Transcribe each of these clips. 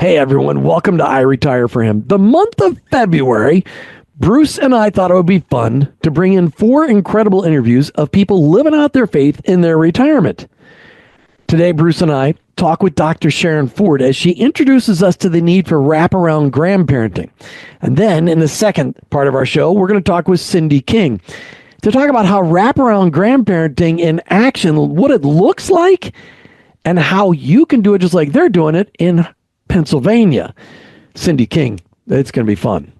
Hey everyone, welcome to iRetire4Him. The month of February, Bruce and I thought it would be fun to bring in 4 incredible interviews of people living out their faith in their retirement. Today, Bruce and I talk with Dr. Sharen Ford as she introduces us to the need for wraparound grandparenting. And then in the second part of our show, we're going to talk with Cindy King to talk about how wraparound grandparenting in action, what it looks like, and how you can do it just like they're doing it in Pennsylvania. Cindy King, it's going to be fun.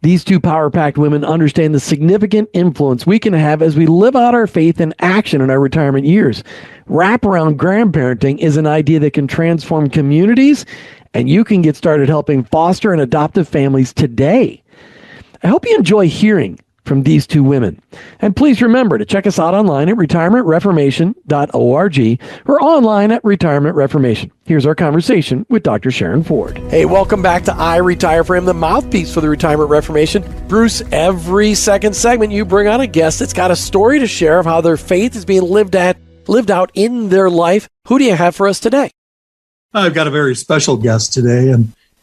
These 2 power-packed women understand the significant influence we can have as we live out our faith in action in our retirement years. Wraparound grandparenting is an idea that can transform communities, and you can get started helping foster and adoptive families today. I hope you enjoy hearing from these 2 women. And please remember to check us out online at retirementreformation.org or online at Retirement Reformation. Here's our conversation with Dr. Sharen Ford. Hey, welcome back to iRetire4Him, the mouthpiece for the Retirement Reformation. Bruce, every second segment you bring on a guest that's got a story to share of how their faith is being lived out in their life. Who do you have for us today? I've got a very special guest today,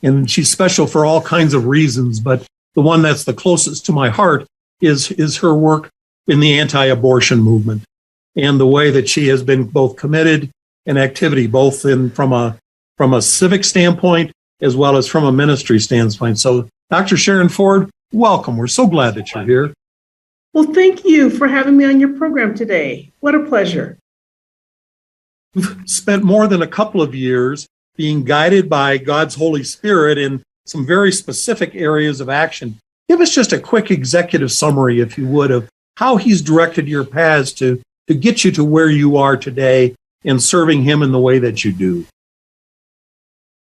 and she's special for all kinds of reasons, but the one that's the closest to my heart is her work in the anti-abortion movement and the way that she has been both committed and activity, both from a civic standpoint as well as from a ministry standpoint. So, Dr. Sharen Ford, welcome. We're so glad that you're here. Well, thank you for having me on your program today. What a pleasure. We've spent more than a couple of years being guided by God's Holy Spirit in some very specific areas of action. Give us just a quick executive summary, if you would, of how he's directed your paths to get you to where you are today and serving him in the way that you do.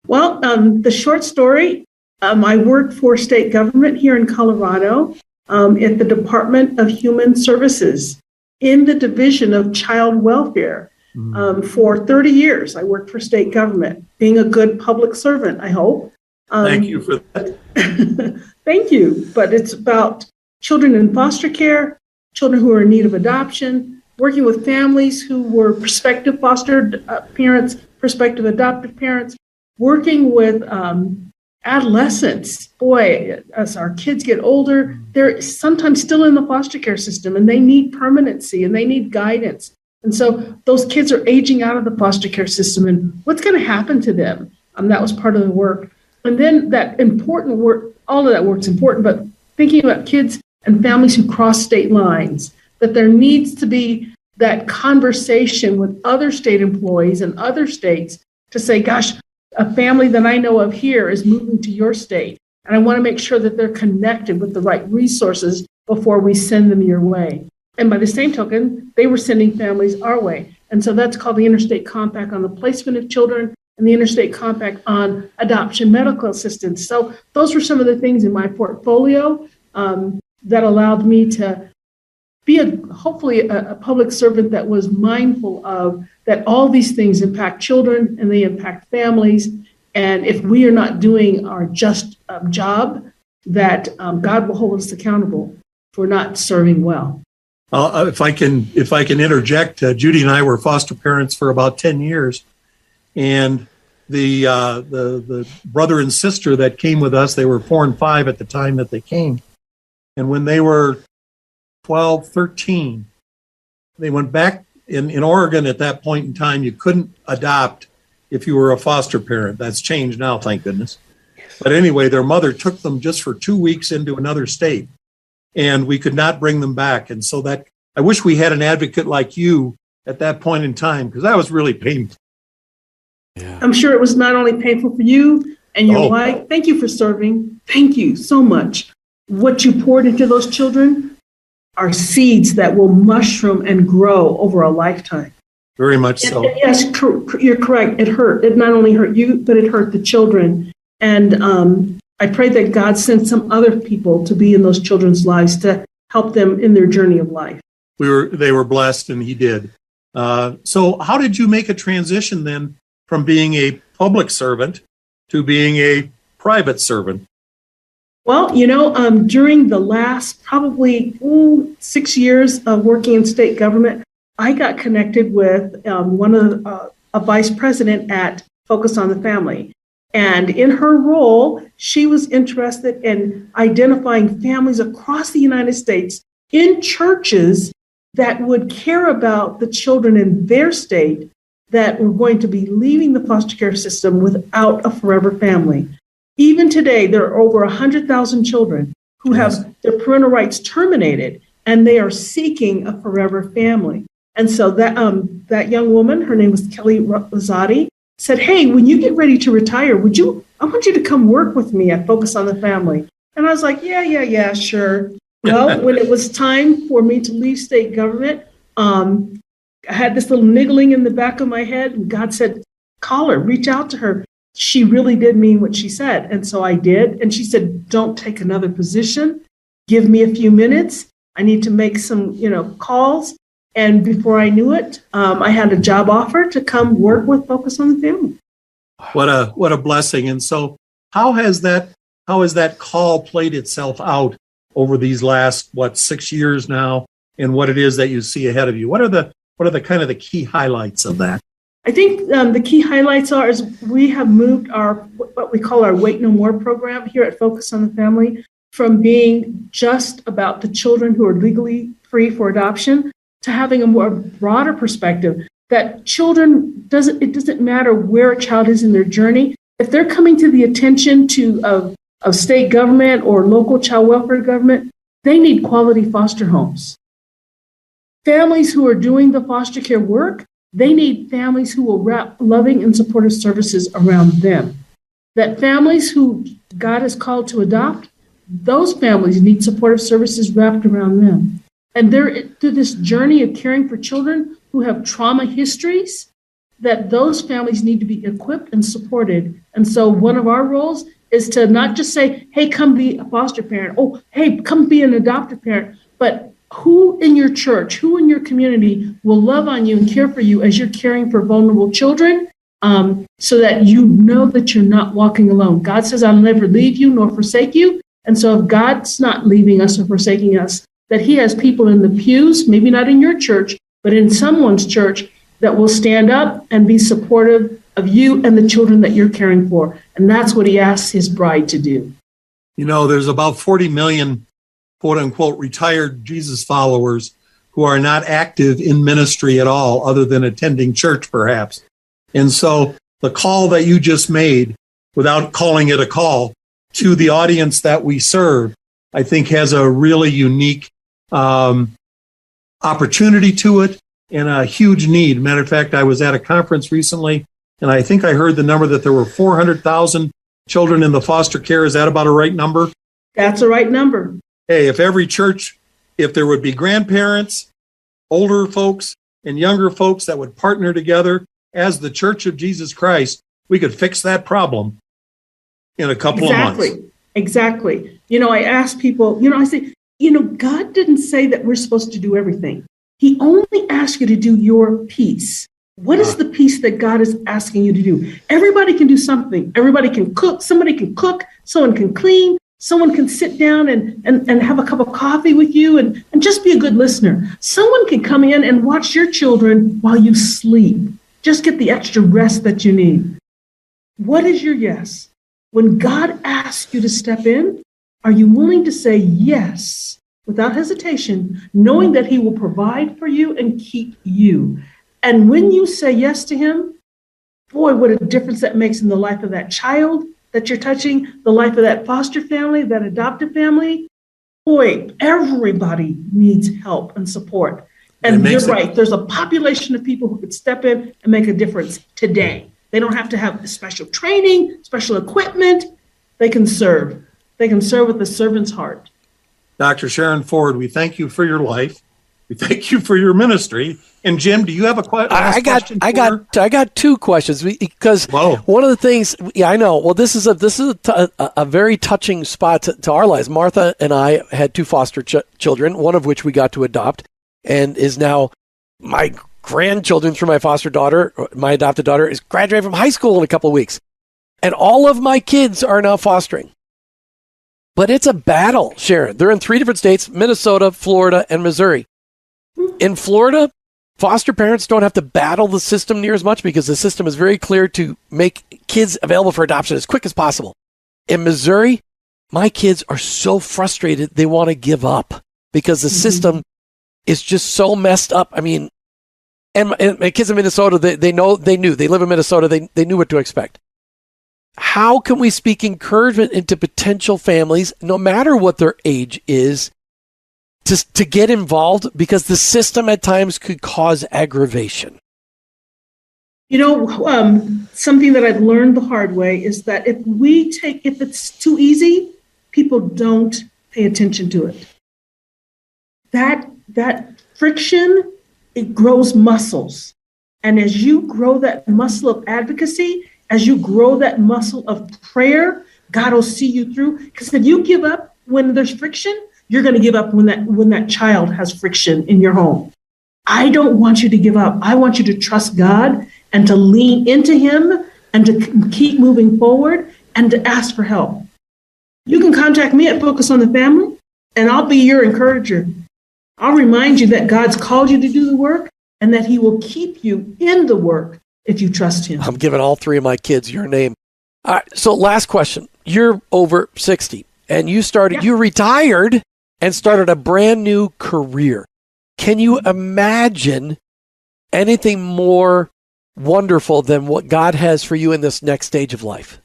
Well, the short story, I work for state government here in Colorado at the Department of Human Services in the Division of Child Welfare. For 30 years, I worked for state government, being a good public servant, I hope. Thank you for that. Thank you. But it's about children in foster care, children who are in need of adoption, working with families who were prospective foster parents, prospective adoptive parents, working with adolescents. Boy, as our kids get older, they're sometimes still in the foster care system and they need permanency and they need guidance. And so those kids are aging out of the foster care system and what's going to happen to them? That was part of the work. And then that important work, all of that work's important, but thinking about kids and families who cross state lines, that there needs to be that conversation with other state employees in other states to say, gosh, a family that I know of here is moving to your state, and I want to make sure that they're connected with the right resources before we send them your way. And by the same token, they were sending families our way. And so that's called the Interstate Compact on the Placement of Children and the Interstate Compact on Adoption Medical Assistance. So those were some of the things in my portfolio that allowed me to be hopefully a public servant that was mindful of that all these things impact children and they impact families. And if we are not doing our just job, that God will hold us accountable for not serving well. If I can interject, Judy and I were foster parents for about 10 years. And the brother and sister that came with us, they were 4 and 5 at the time that they came. And when they were 12, 13, they went back in Oregon at that point in time. You couldn't adopt if you were a foster parent. That's changed now, thank goodness. But anyway, their mother took them just for 2 weeks into another state, and we could not bring them back. And so that I wish we had an advocate like you at that point in time, because that was really painful. Yeah. I'm sure it was not only painful for you and your wife. Thank you for serving. Thank you so much. What you poured into those children are seeds that will mushroom and grow over a lifetime. Very much so. And yes, you're correct. It hurt. It not only hurt you, but it hurt the children. And I pray that God sent some other people to be in those children's lives to help them in their journey of life. They were blessed, and he did. So how did you make a transition then from being a public servant to being a private servant? Well, during the last probably 6 years of working in state government, I got connected with one of a vice president at Focus on the Family. And in her role, she was interested in identifying families across the United States in churches that would care about the children in their state that were going to be leaving the foster care system without a forever family. Even today, there are over 100,000 children who have their parental rights terminated, and they are seeking a forever family. And so that young woman, her name was Kelly Rosati, said, hey, when you get ready to retire, I want you to come work with me at Focus on the Family. And I was like, yeah, sure. Well, when it was time for me to leave state government, I had this little niggling in the back of my head, and God said, call her, reach out to her. She really did mean what she said. And so I did. And she said, don't take another position. Give me a few minutes. I need to make some, calls. And before I knew it, I had a job offer to come work with Focus on the Family. What a blessing. And so how has that call played itself out over these last, 6 years now, and what it is that you see ahead of you? What are the kind of the key highlights of that? I think the key highlights is we have moved what we call our Wait No More program here at Focus on the Family from being just about the children who are legally free for adoption to having a more broader perspective that it doesn't matter where a child is in their journey. If they're coming to the attention of state government or local child welfare government, they need quality foster homes. Families who are doing the foster care work, they need families who will wrap loving and supportive services around them. That families who God has called to adopt, those families need supportive services wrapped around them. And they're through this journey of caring for children who have trauma histories, that those families need to be equipped and supported. And so one of our roles is to not just say, hey, come be a foster parent. Oh, hey, come be an adoptive parent. But who in your church, who in your community will love on you and care for you as you're caring for vulnerable children, so that you know that you're not walking alone. God says, I'll never leave you nor forsake you. And so if God's not leaving us or forsaking us, that he has people in the pews, maybe not in your church, but in someone's church that will stand up and be supportive of you and the children that you're caring for. And that's what he asks his bride to do. There's about 40 million, quote unquote, retired Jesus followers who are not active in ministry at all, other than attending church, perhaps. And so the call that you just made, without calling it a call, to the audience that we serve, I think has a really unique opportunity to it and a huge need. Matter of fact, I was at a conference recently, and I think I heard the number that there were 400,000 children in the foster care. Is that about a right number? That's a right number. Hey, if every church, if there would be grandparents, older folks, and younger folks that would partner together as the Church of Jesus Christ, we could fix that problem in a couple of months. Exactly. I ask people, I say, God didn't say that we're supposed to do everything. He only asked you to do your piece. What is the piece that God is asking you to do? Everybody can do something. Everybody can cook. Somebody can cook. Someone can clean. Someone can sit down and have a cup of coffee with you and just be a good listener. Someone can come in and watch your children while you sleep. Just get the extra rest that you need. What is your yes? When God asks you to step in, are you willing to say yes without hesitation, knowing that he will provide for you and keep you? And when you say yes to him, boy, what a difference that makes in the life of that child that you're touching, the life of that foster family, that adoptive family. Boy, everybody needs help and support. And you're right, there's a population of people who could step in and make a difference today. They don't have to have special training, special equipment. They can serve. They can serve with a servant's heart. Dr. Sharen Ford, we thank you for your life. We thank you for your ministry. And Jim, do you have a question? I got two questions because one of the things, I know. Well, this is a very touching spot to our lives. Martha and I had two foster children, one of which we got to adopt, and is now my grandchildren through my foster daughter. My adopted daughter is graduating from high school in a couple of weeks, and all of my kids are now fostering. But it's a battle, Sharon. They're in 3 different states: Minnesota, Florida, and Missouri. In Florida, foster parents don't have to battle the system near as much because the system is very clear to make kids available for adoption as quick as possible. In Missouri, my kids are so frustrated they want to give up because the system is just so messed up. I mean, and my kids in Minnesota, they live in Minnesota, they knew what to expect. How can we speak encouragement into potential families, no matter what their age is, to get involved, because the system at times could cause aggravation? Something that I've learned the hard way is that if it's too easy, people don't pay attention to it. That friction, it grows muscles. And as you grow that muscle of advocacy, as you grow that muscle of prayer, God will see you through. Because if you give up when there's friction, you're going to give up when that child has friction in your home. I don't want you to give up. I want you to trust God and to lean into Him and to keep moving forward and to ask for help. You can contact me at Focus on the Family, and I'll be your encourager. I'll remind you that God's called you to do the work and that He will keep you in the work if you trust Him. I'm giving all three of my kids your name. All right, so last question. You're over 60 and you retired and started a brand new career. Can you imagine anything more wonderful than what God has for you in this next stage of life?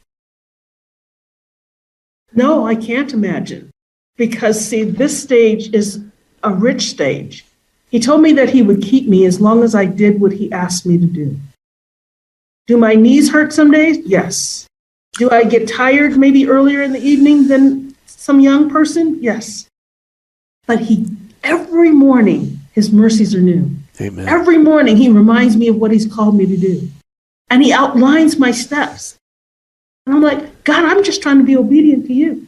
No, I can't imagine. Because, see, this stage is a rich stage. He told me that He would keep me as long as I did what He asked me to do. Do my knees hurt some days? Yes. Do I get tired maybe earlier in the evening than some young person? Yes. But every morning, His mercies are new. Amen. Every morning, He reminds me of what He's called me to do. And He outlines my steps. And I'm like, God, I'm just trying to be obedient to You.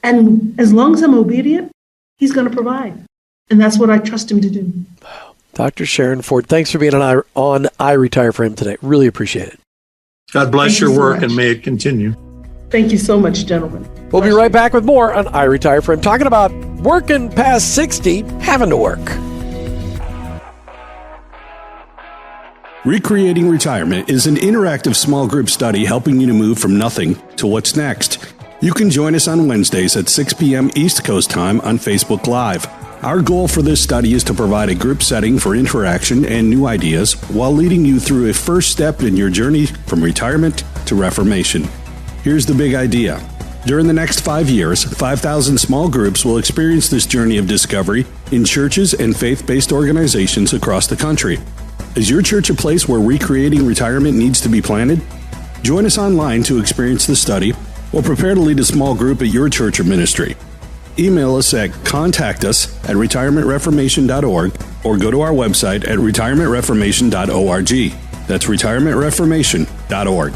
And as long as I'm obedient, He's going to provide. And that's what I trust Him to do. Wow. Dr. Sharen Ford, thanks for being on iRetire4Him today. Really appreciate it. God bless your work and may it continue. Thank you so much, gentlemen. We'll be right back with more on iRetire4Him, talking about working past 60, having to work. Recreating Retirement is an interactive small group study helping you to move from nothing to what's next. You can join us on Wednesdays at 6 p.m. East Coast time on Facebook Live. Our goal for this study is to provide a group setting for interaction and new ideas while leading you through a first step in your journey from retirement to reformation. Here's the big idea. During the next 5 years, 5,000 small groups will experience this journey of discovery in churches and faith-based organizations across the country. Is your church a place where recreating retirement needs to be planted? Join us online to experience the study or prepare to lead a small group at your church or ministry. Email us at contactus@retirementreformation.org or go to our website at retirementreformation.org. That's retirementreformation.org.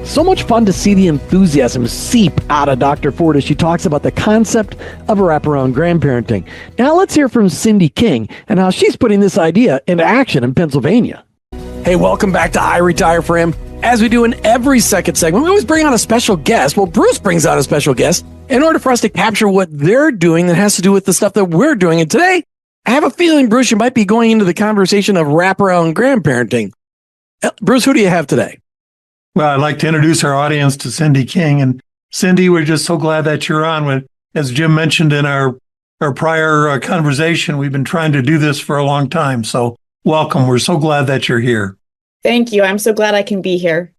So much fun to see the enthusiasm seep out of Dr. Ford as she talks about the concept of wraparound grandparenting. Now let's hear from Cindy King and how she's putting this idea into action in Pennsylvania. Hey, welcome back to iRetire4Him. As we do in every second segment, we always bring on a special guest. Well, Bruce brings out a special guest in order for us to capture what they're doing that has to do with the stuff that we're doing. And today, I have a feeling, Bruce, you might be going into the conversation of wraparound grandparenting. Bruce, who do you have today? Well, I'd like to introduce our audience to Cindy King. And Cindy, we're just so glad that you're on. As Jim mentioned in our prior conversation, we've been trying to do this for a long time. So welcome. We're so glad that you're here. Thank you. I'm so glad I can be here.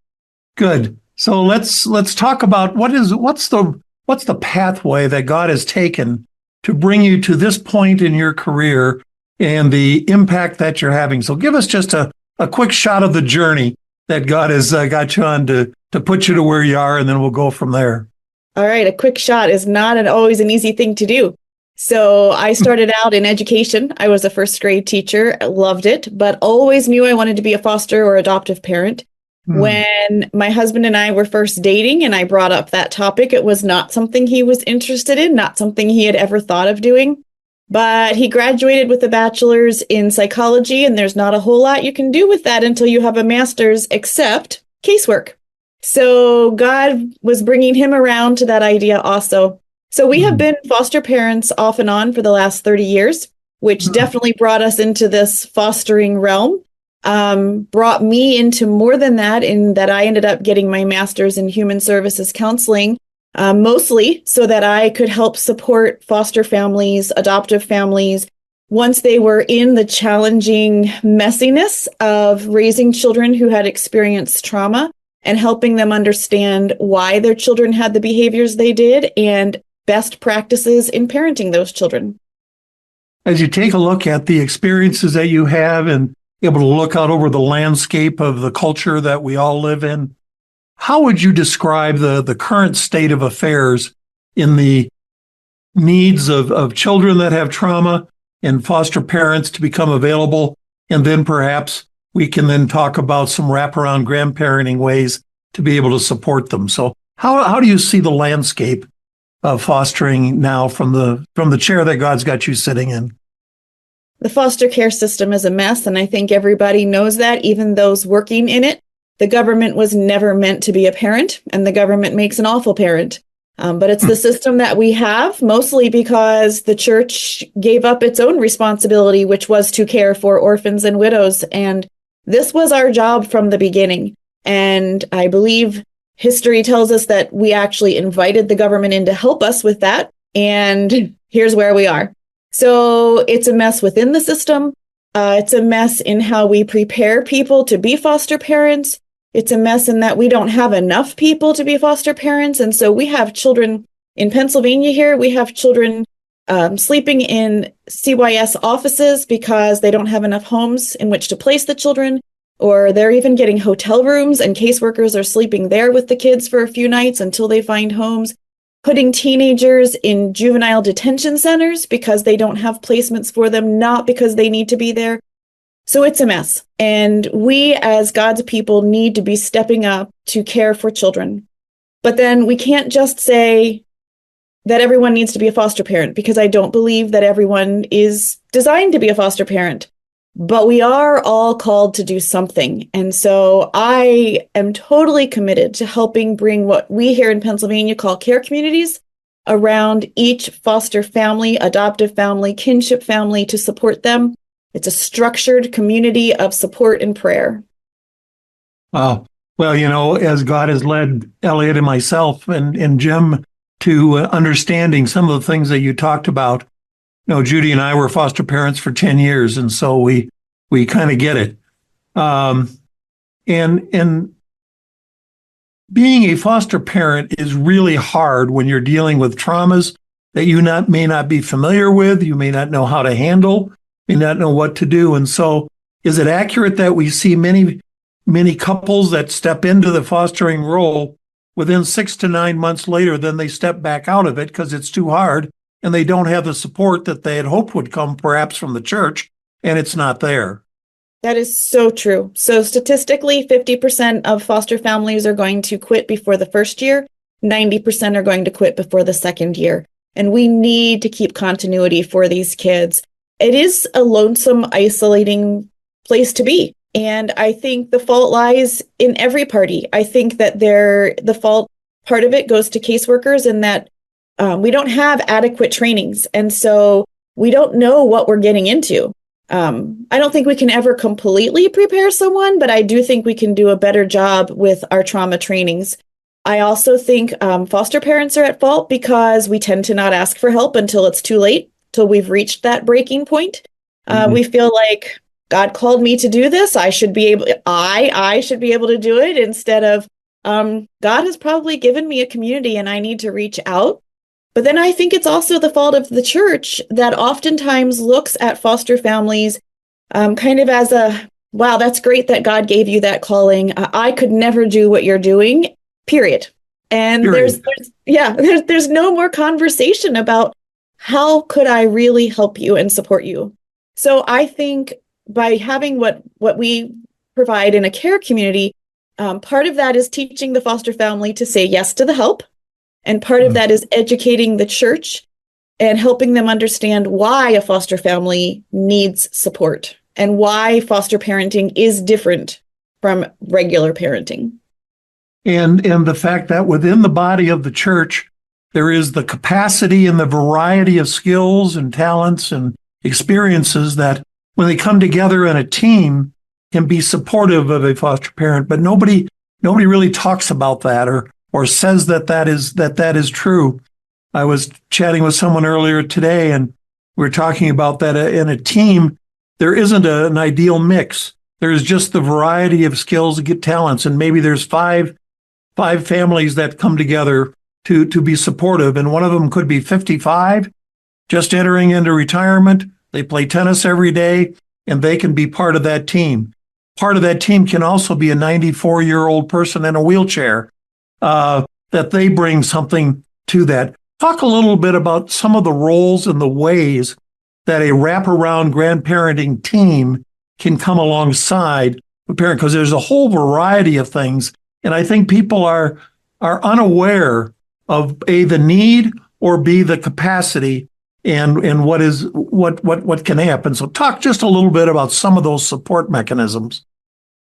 Good. So let's talk about what's the pathway that God has taken to bring you to this point in your career and the impact that you're having. So give us just a quick shot of the journey that God has got you on to put you to where you are, and then we'll go from there. All right. A quick shot is not always an easy thing to do. So I started out in education. I was a first grade teacher, loved it, but always knew I wanted to be a foster or adoptive parent. When my husband and I were first dating and I brought up that topic, it was not something he was interested in, not something he had ever thought of doing. But he graduated with a bachelor's in psychology, and there's not a whole lot you can do with that until you have a master's except casework. So God was bringing him around to that idea also. So we have been foster parents off and on for the last 30 years, which definitely brought us into this fostering realm. Brought me into more than that, in that I ended up getting my master's in human services counseling, mostly so that I could help support foster families, adoptive families, once they were in the challenging messiness of raising children who had experienced trauma, and helping them understand why their children had the behaviors they did and best practices in parenting those children. As you take a look at the experiences that you have and able to look out over the landscape of the culture that we all live in, how would you describe the current state of affairs in the needs of children that have trauma and foster parents to become available? And then perhaps we can then talk about some wraparound grandparenting ways to be able to support them. So how do you see the landscape of fostering now from the chair that God's got you sitting in? The foster care system is a mess, and I think everybody knows that, even those working in it. The government was never meant to be a parent, and the government makes an awful parent. But it's the system that we have, mostly because the church gave up its own responsibility, which was to care for orphans and widows. And this was our job from the beginning. And I believe history tells us that we actually invited the government in to help us with that. And here's where we are. So it's a mess within the system. It's a mess in how we prepare people to be foster parents. It's a mess in that we don't have enough people to be foster parents. And so we have children in Pennsylvania here. We have children sleeping in CYS offices because they don't have enough homes in which to place the children, or they're even getting hotel rooms and caseworkers are sleeping there with the kids for a few nights until they find homes. Putting teenagers in juvenile detention centers because they don't have placements for them, not because they need to be there. So it's a mess. And we as God's people need to be stepping up to care for children. But then we can't just say that everyone needs to be a foster parent, because I don't believe that everyone is designed to be a foster parent. But we are all called to do something. And so I am totally committed to helping bring what we here in Pennsylvania call care communities around each foster family, adoptive family, kinship family, to support them. It's a structured community of support and prayer. Well, as God has led Elliot and myself and Jim to understanding some of the things that you talked about, Judy and I were foster parents for 10 years, and so we kind of get it. And being a foster parent is really hard when you're dealing with traumas that you may not be familiar with, you may not know how to handle, may not know what to do. And so is it accurate that we see many couples that step into the fostering role within 6 to 9 months later, then they step back out of it because it's too hard, and they don't have the support that they had hoped would come perhaps from the church, and it's not there? That is so true. So statistically, 50% of foster families are going to quit before the first year. 90% are going to quit before the second year. And we need to keep continuity for these kids. It is a lonesome, isolating place to be. And I think the fault lies in every party. I think that the fault, part of it goes to caseworkers, in that we don't have adequate trainings. And so we don't know what we're getting into. I don't think we can ever completely prepare someone, but I do think we can do a better job with our trauma trainings. I also think foster parents are at fault because we tend to not ask for help until it's too late, till we've reached that breaking point. We feel like God called me to do this. I should be able to do it, instead of God has probably given me a community and I need to reach out. But then I think it's also the fault of the church that oftentimes looks at foster families kind of as wow, that's great that God gave you that calling. I could never do what you're doing, period. And there's no more conversation about how could I really help you and support you. So I think by having what we provide in a care community, part of that is teaching the foster family to say yes to the help. And part of that is educating the church and helping them understand why a foster family needs support and why foster parenting is different from regular parenting. And the fact that within the body of the church, There is the capacity and the variety of skills and talents and experiences that when they come together in a team can be supportive of a foster parent, but nobody really talks about that or says that is true. I was chatting with someone earlier today, and we were talking about that in a team, there isn't an ideal mix. There's just the variety of skills and get talents, and maybe there's five families that come together to be supportive, and one of them could be 55, just entering into retirement. They play tennis every day, and they can be part of that team. Part of that team can also be a 94-year-old person in a wheelchair, that they bring something to that. Talk a little bit about some of the roles and the ways that a wraparound grandparenting team can come alongside a parent, because there's a whole variety of things. And I think people are unaware of A, the need, or B, the capacity and what can happen. So talk just a little bit about some of those support mechanisms.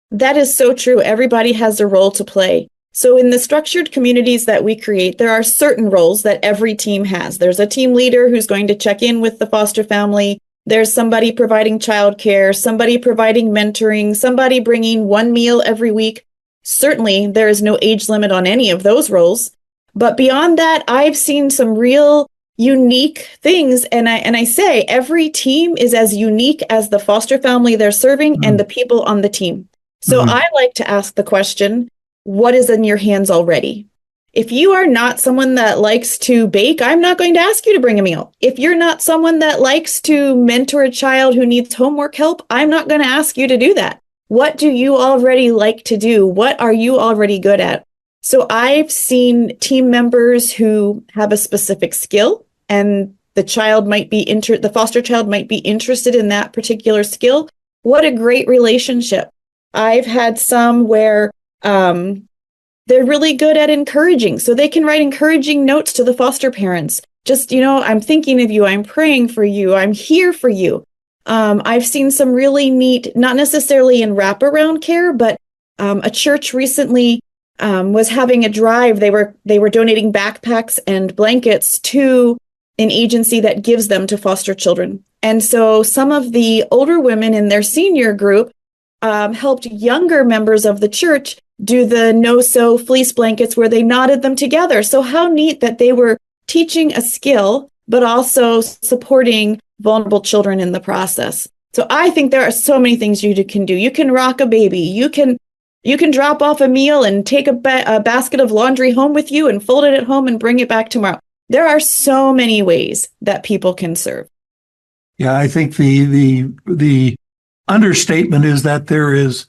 That is so true. Everybody has a role to play. So in the structured communities that we create, there are certain roles that every team has. There's a team leader who's going to check in with the foster family. There's somebody providing childcare, somebody providing mentoring, somebody bringing one meal every week. Certainly, there is no age limit on any of those roles. But beyond that, I've seen some real unique things. And I say every team is as unique as the foster family they're serving and the people on the team. So I like to ask the question, what is in your hands already? If you are not someone that likes to bake, I'm not going to ask you to bring a meal. If you're not someone that likes to mentor a child who needs homework help, I'm not going to ask you to do that. What do you already like to do? What are you already good at? So I've seen team members who have a specific skill, and the foster child might be interested in that particular skill. What a great relationship. I've had some where they're really good at encouraging, so they can write encouraging notes to the foster parents. Just, I'm thinking of you, I'm praying for you, I'm here for you. I've seen some really neat, not necessarily in wraparound care, but a church recently was having a drive. They were donating backpacks and blankets to an agency that gives them to foster children. And so some of the older women in their senior group helped younger members of the church do the no-sew fleece blankets where they knotted them together. So how neat that they were teaching a skill, but also supporting vulnerable children in the process. So I think there are so many things you can do. You can rock a baby. You can drop off a meal and take a basket of laundry home with you and fold it at home and bring it back tomorrow. There are so many ways that people can serve. Yeah, I think the understatement is that there is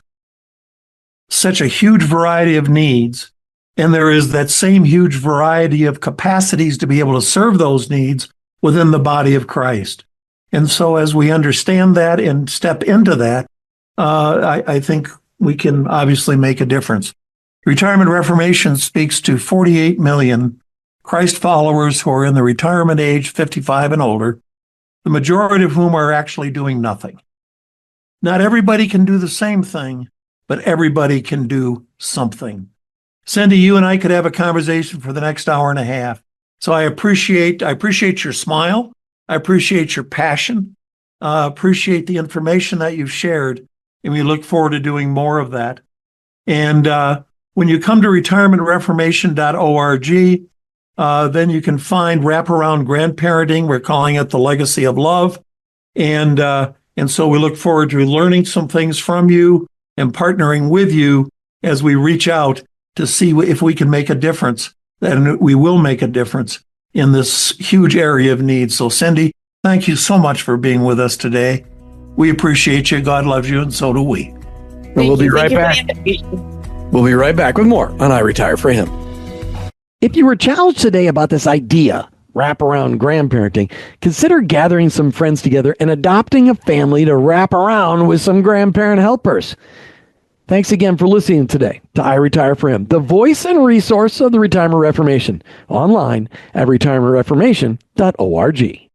such a huge variety of needs, and there is that same huge variety of capacities to be able to serve those needs within the body of Christ. And so as we understand that and step into that, I think we can obviously make a difference. Retirement Reformation speaks to 48 million Christ followers who are in the retirement age, 55 and older, the majority of whom are actually doing nothing. Not everybody can do the same thing, but everybody can do something. Cindy, you and I could have a conversation for the next hour and a half. So I appreciate your smile. I appreciate your passion. Appreciate the information that you've shared. And we look forward to doing more of that. And when you come to retirementreformation.org, then you can find wraparound grandparenting. We're calling it the legacy of love. And so we look forward to learning some things from you and partnering with you as we reach out to see if we can make a difference. And we will make a difference in this huge area of need. So Cindy, thank you so much for being with us today. We appreciate you. God loves you, and so do we. And we'll be right back. We'll be right back with more on I Retire for Him. If you were challenged today about this idea, wraparound grandparenting, consider gathering some friends together and adopting a family to wrap around with some grandparent helpers. Thanks again for listening today to I Retire for Him, the voice and resource of the Retirement Reformation, online at retirementreformation.org.